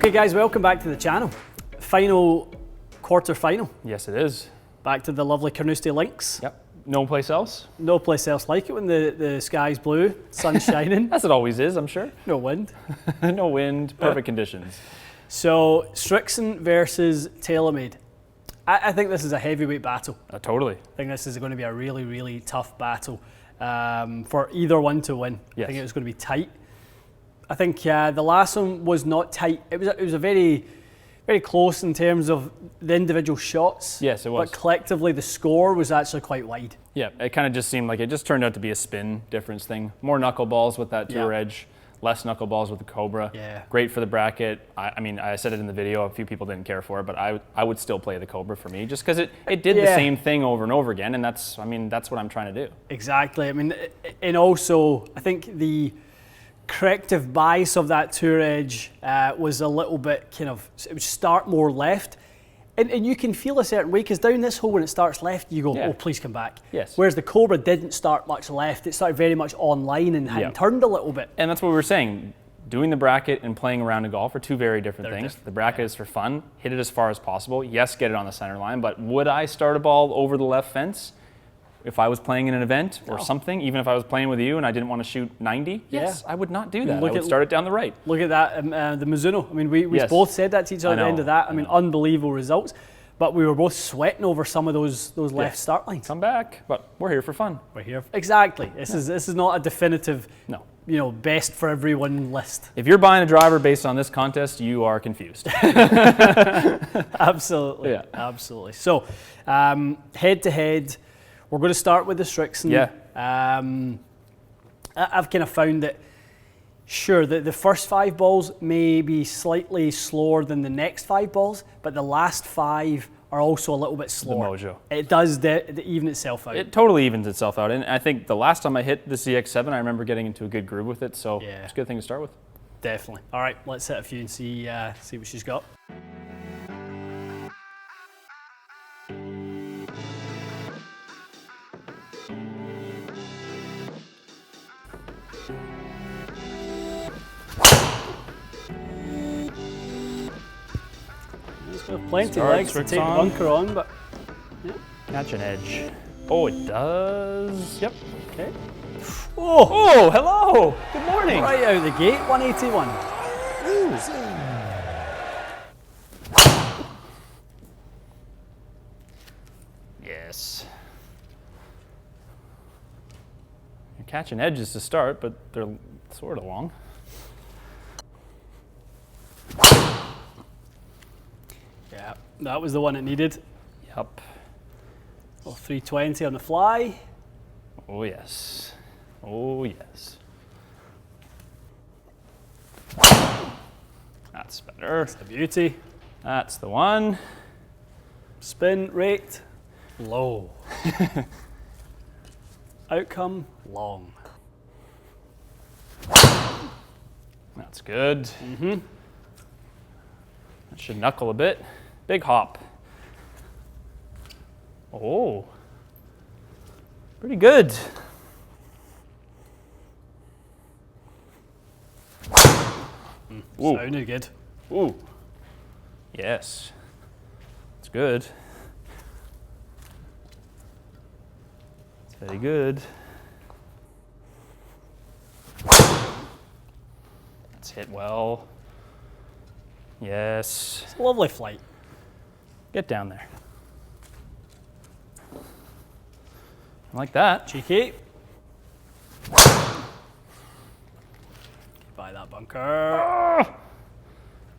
Okay guys, welcome back to the channel. Final quarter-final. Yes, it is. Back to the lovely Carnoustie links. Yep. No place else. No place else like it when the sky's blue, sun's shining. As it always is, I'm sure. No wind. No wind, perfect conditions. So, Srixon versus Taylormade. I think this is a heavyweight battle. Totally. I think this is going to be a really, really tough battle for either one to win. Yes. I think it was going to be tight. I think the last one was not tight. It was a very, very close in terms of the individual shots. Yes, it was. But collectively, the score was actually quite wide. Yeah, it kind of just seemed like it just turned out to be a spin difference thing. More knuckleballs with that tour edge, less knuckleballs with the Cobra. Yeah. Great for the bracket. I mean, I said it in the video, a few people didn't care for it, but I would still play the Cobra for me just because it did the same thing over and over again, and that's what I'm trying to do. Exactly. I mean, and also, I think the corrective bias of that tour edge was a little bit kind of, it would start more left. And you can feel a certain way, because down this hole when it starts left, you go, oh, please come back. Yes. Whereas the Cobra didn't start much left. It started very much on line and turned a little bit. And that's what we were saying. Doing the bracket and playing around in golf are two very different things. The bracket is for fun. Hit it as far as possible. Yes, get it on the center line. But would I start a ball over the left fence if I was playing in an event or something, even if I was playing with you and I didn't want to shoot 90? Yes, I would not do that. I would start it down the right. Look at that, the Mizuno. I mean, we both said that to each other at the end of that. I mean, unbelievable results. But we were both sweating over some of those left start lines. Come back, but we're here for fun. We're here. Exactly. This is not a definitive, best for everyone list. If you're buying a driver based on this contest, you are confused. Absolutely. Yeah. Absolutely. So, head to head, we're going to start with the Srixon. Yeah. I've kind of found that, sure, the first 5 balls may be slightly slower than the next 5 balls, but the last 5 are also a little bit slower. The mojo. It does even itself out. It totally evens itself out. And I think the last time I hit the ZX7, I remember getting into a good groove with it, so it's a good thing to start with. Definitely. All right, let's hit a few and see what she's got. Plenty of legs to take the bunker on, but catch an edge. Oh, it does. Yep. Okay. Oh, hello. Good morning. Right out the gate, 181. Ooh. Yes. You're catching edges to start, but they're sort of long. Yeah, that was the one it needed. Yep. Well, 320 on the fly. Oh yes. Oh yes. That's better. That's the beauty. That's the one. Spin rate, low. Outcome, long. That's good. Mm-hmm. That should knuckle a bit. Big hop. Oh, pretty good. Sounded good. Ooh, yes, it's good. It's very good. That's hit well. Yes. It's a lovely flight. Get down there. Like that. Cheeky. By that bunker. Oh!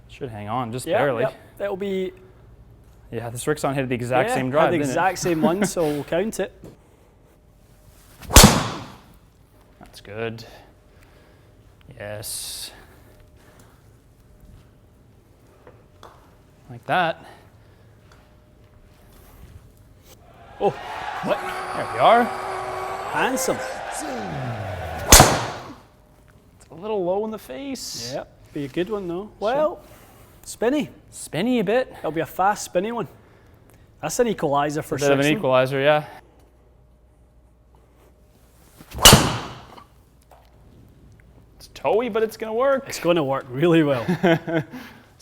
Should hang on just barely. Yep. That'll be. Yeah, the Srixon hit the exact same drive. The exact same one, so we'll count it. That's good. Yes. Like that. Oh, what? There we are. Handsome. It's a little low in the face. Yeah, be a good one though. Well, spinny. Spinny a bit. It'll be a fast, spinny one. That's an equalizer for Srixon. A bit of an equalizer, yeah. It's toey, but it's going to work. It's going to work really well.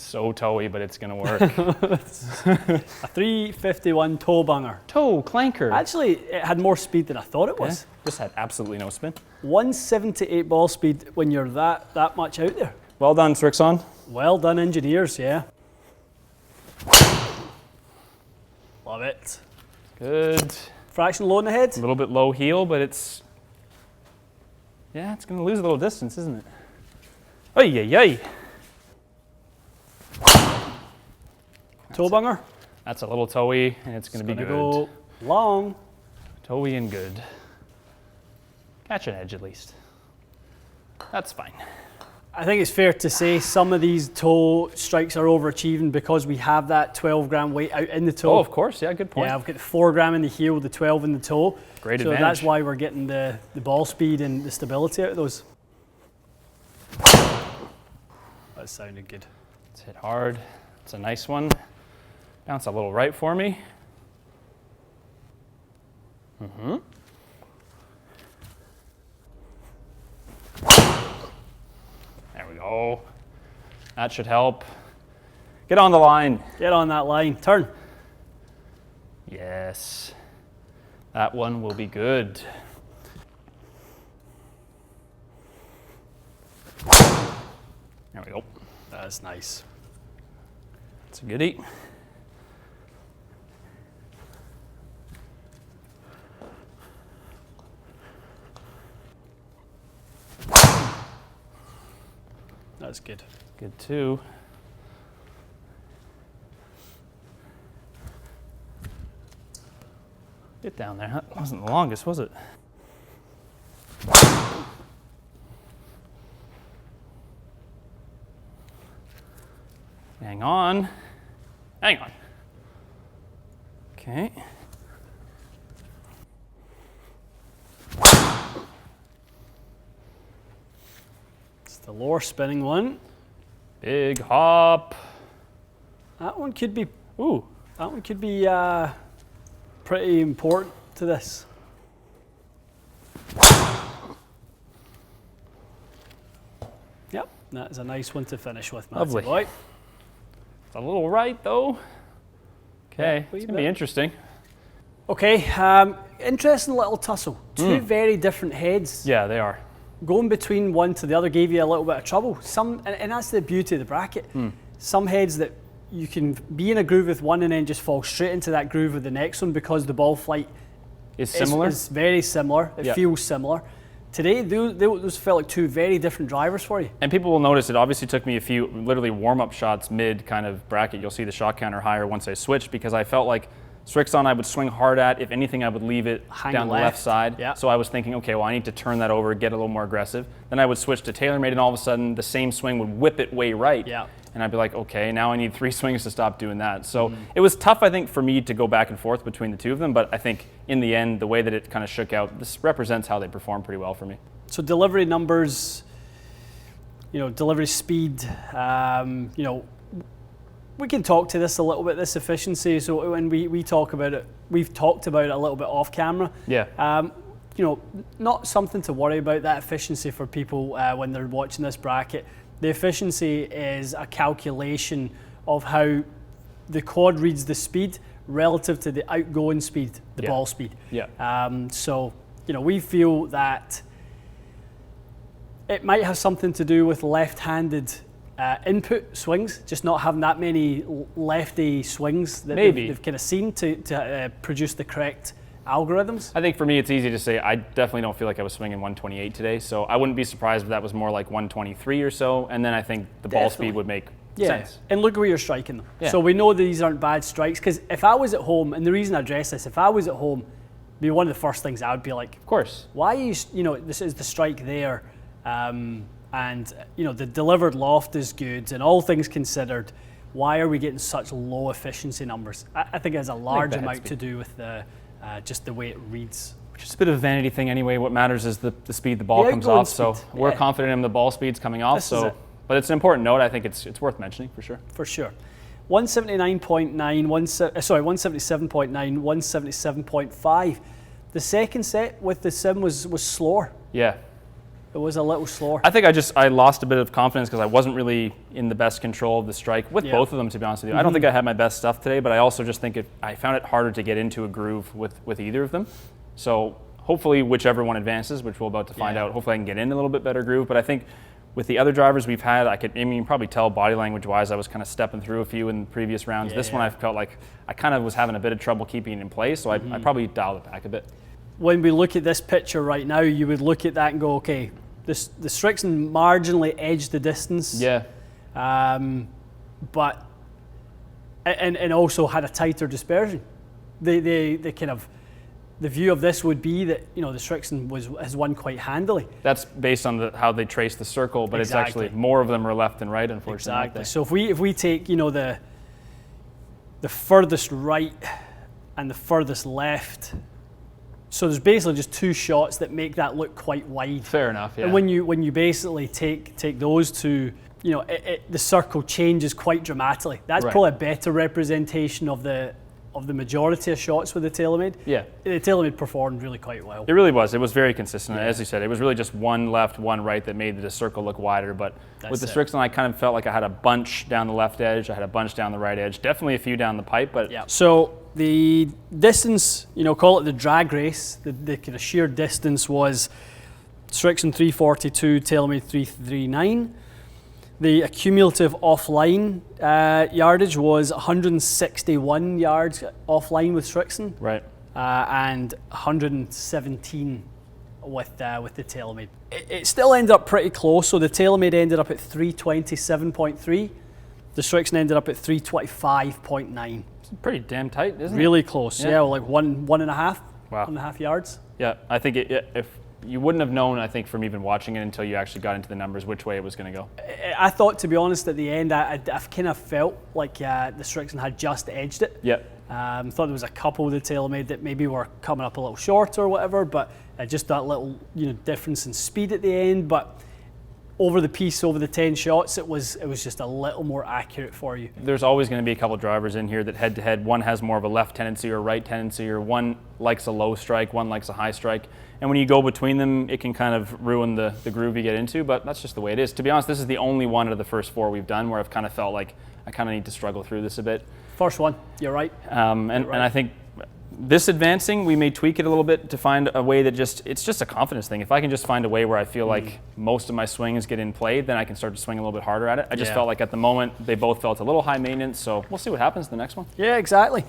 So toey, but it's gonna work. A 351 toe bunger. Toe clanker. Actually, it had more speed than I thought it was. Yeah, this had absolutely no spin. 178 ball speed when you're that much out there. Well done, Srixon. Well done, engineers, yeah. Love it. Good. Fraction low in the head. A little bit low heel, but it's gonna lose a little distance, isn't it? Ay, ay, ay. Toe bunger. That's a little toey, and it's gonna be good. Go long. Toey and good. Catch an edge at least. That's fine. I think it's fair to say some of these toe strikes are overachieving because we have that 12 gram weight out in the toe. Oh, of course, yeah, good point. Yeah, I've got the 4 gram in the heel, the 12 in the toe. Great so advantage. That's why we're getting the ball speed and the stability out of those. That sounded good. It's hit hard. It's a nice one. Bounce a little right for me. Mm-hmm. There we go. That should help. Get on the line. Get on that line. Turn. Yes. That one will be good. There we go. That's nice. It's a goodie. That's good. Good too. Get down there. That wasn't the longest, was it? Hang on. Hang on. Okay. It's the lower spinning one. Big hop. That one could be. Ooh. That one could be pretty important to this. Yep, that is a nice one to finish with, Matthew Lovely. boy. It's a little right though. Okay, Yeah, it's gonna be interesting. Okay, interesting little tussle. Two very different heads. Yeah, they are. Going between one to the other gave you a little bit of trouble. And that's the beauty of the bracket. Some heads that you can be in a groove with one and then just fall straight into that groove with the next one because the ball flight Is similar? is very similar. It feels similar. Today, those felt like two very different drivers for you. And people will notice it obviously took me a few literally warm-up shots mid kind of bracket. You'll see the shot counter higher once I switched because I felt like Srixon I would swing hard at. If anything, I would leave it down the left side. Yeah. So I was thinking, okay, well, I need to turn that over, get a little more aggressive. Then I would switch to Taylormade, and all of a sudden, the same swing would whip it way right. Yeah. And I'd be like, okay, now I need 3 swings to stop doing that. So it was tough, I think, for me to go back and forth between the two of them. But I think in the end, the way that it kind of shook out, this represents how they performed pretty well for me. So delivery numbers, delivery speed, we can talk to this a little bit, this efficiency. So when we talk about it, we've talked about it a little bit off camera. Yeah. Not something to worry about, that efficiency for people when they're watching this bracket. The efficiency is a calculation of how the quad reads the speed relative to the outgoing speed, the ball speed. Yeah. So we feel that it might have something to do with left-handed input swings, just not having that many lefty swings that they've kind of seen to produce the correct algorithms. I think for me, it's easy to say I definitely don't feel like I was swinging 128 today, so I wouldn't be surprised if that was more like 123 or so, and then I think the ball speed would make sense. And look where you're striking them. Yeah. So we know these aren't bad strikes, because if I was at home, and the reason I address this, if I was at home, it'd be one of the first things I would be like, of course, why are this is the strike there, and the delivered loft is good, and all things considered, why are we getting such low efficiency numbers? I think it has a large amount to do with just the way it reads. Which is a bit of a vanity thing anyway. What matters is the speed the ball comes off. So we're confident in the ball speeds coming off. But it's an important note. I think it's worth mentioning for sure. For sure. 179.9, 177.9, 177.5. The second set with the sim was slower. Yeah. It was a little slower. I think I lost a bit of confidence because I wasn't really in the best control of the strike with both of them, to be honest with you. I don't think I had my best stuff today, but I also just think I found it harder to get into a groove with either of them. So hopefully whichever one advances, which we're about to find out, hopefully I can get in a little bit better groove. But I think with the other drivers we've had, you can probably tell body language wise, I was kind of stepping through a few in the previous rounds. This one I felt like I kind of was having a bit of trouble keeping it in place, so I probably dialed it back a bit. When we look at this picture right now, you would look at that and go, okay, the Srixon marginally edged the distance. Yeah. But and also had a tighter dispersion. The kind of the view of this would be that, you know, the Srixon has won quite handily. That's based on how they trace the circle, but it's actually more of them are left than right, unfortunately. Exactly. So if we take, you know, the furthest right and the furthest left. So there's basically just two shots that make that look quite wide. Fair enough, yeah. And when you basically take those two, you know, the circle changes quite dramatically. That's probably a better representation of the majority of shots with the Taylormade. Yeah. The Taylormade performed really quite well. It really was. It was very consistent. As you said, it was really just one left, one right that made the circle look wider. But with the Srixon, I kind of felt like I had a bunch down the left edge. I had a bunch down the right edge. Definitely a few down the pipe, but So the distance, you know, call it the drag race, the kind of sheer distance was Srixon 342, Taylormade 339. The cumulative offline yardage was 161 yards offline with Srixon. Right. And 117 with the Taylormade. It still ended up pretty close, so the Taylormade ended up at 327.3. The Srixon ended up at 325.9. Pretty damn tight, isn't it? Really close, yeah, well, like one and a half yards. Yeah, I think if you wouldn't have known, I think, from even watching it until you actually got into the numbers, which way it was going to go. I thought, to be honest, at the end, I kind of felt like the Srixon had just edged it. Yeah. Thought there was a couple with the Taylormade that maybe were coming up a little short or whatever, but just that little, you know, difference in speed at the end. But over the piece, over the 10 shots, it was just a little more accurate for you. There's always going to be a couple drivers in here that head-to-head, one has more of a left tendency or right tendency, or one likes a low strike, one likes a high strike. And when you go between them, it can kind of ruin the groove you get into, but that's just the way it is. To be honest, this is the only one of the first four we've done where I've kind of felt like I kind of need to struggle through this a bit. First one, you're right. And I think this advancing, we may tweak it a little bit to find a way that it's just a confidence thing. If I can just find a way where I feel like most of my swings get in play, then I can start to swing a little bit harder at it. I just felt like at the moment, they both felt a little high maintenance, so we'll see what happens in the next one. Yeah, exactly.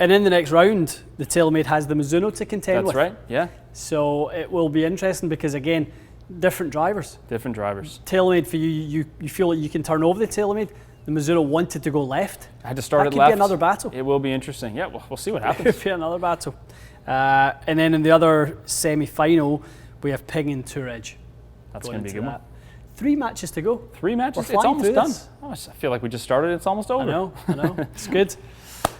And in the next round, the Taylormade has the Mizuno to contend with. That's right, yeah. So it will be interesting because, again, different drivers. Different drivers. Taylormade, for you feel like you can turn over the Taylormade. The Mizuno wanted to go left. I had to start it left. That could be another battle. It will be interesting. Yeah, we'll see what happens. It could be another battle. And then in the other semi-final, we have Ping and Touredge. That's going to be a good one. 3 matches to go. 3 matches? It's almost done. Oh, I feel like we just started. It's almost over. I know. It's good.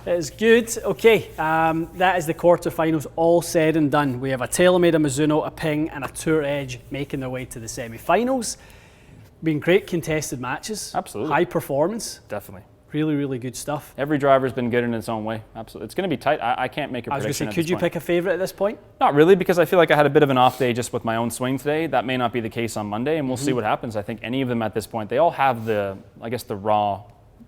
It's good. Okay, that is the quarterfinals all said and done. We have a Taylormade, a Mizuno, a Ping, and a Touredge making their way to the semi-finals. Been great contested matches. Absolutely. High performance. Definitely. Really, really good stuff. Every driver's been good in its own way. Absolutely. It's going to be tight. I can't make a prediction. I was going to say, could you pick a favorite at this point? Not really, because I feel like I had a bit of an off day just with my own swing today. That may not be the case on Monday, and we'll see what happens. I think any of them at this point, they all have the raw,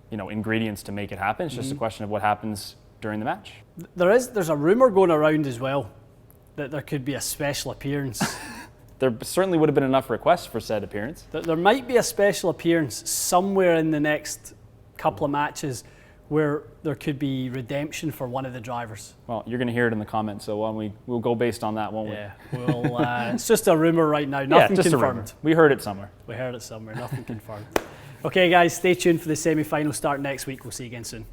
ingredients to make it happen. It's just a question of what happens during the match. There's a rumor going around as well that there could be a special appearance. There certainly would have been enough requests for said appearance. There might be a special appearance somewhere in the next couple of matches where there could be redemption for one of the drivers. Well, you're going to hear it in the comments, so we'll go based on that, won't we? Yeah, it's just a rumor right now, nothing just confirmed. A rumor. We heard it somewhere. Nothing confirmed. Okay guys, stay tuned for the semi-final start next week. We'll see you again soon.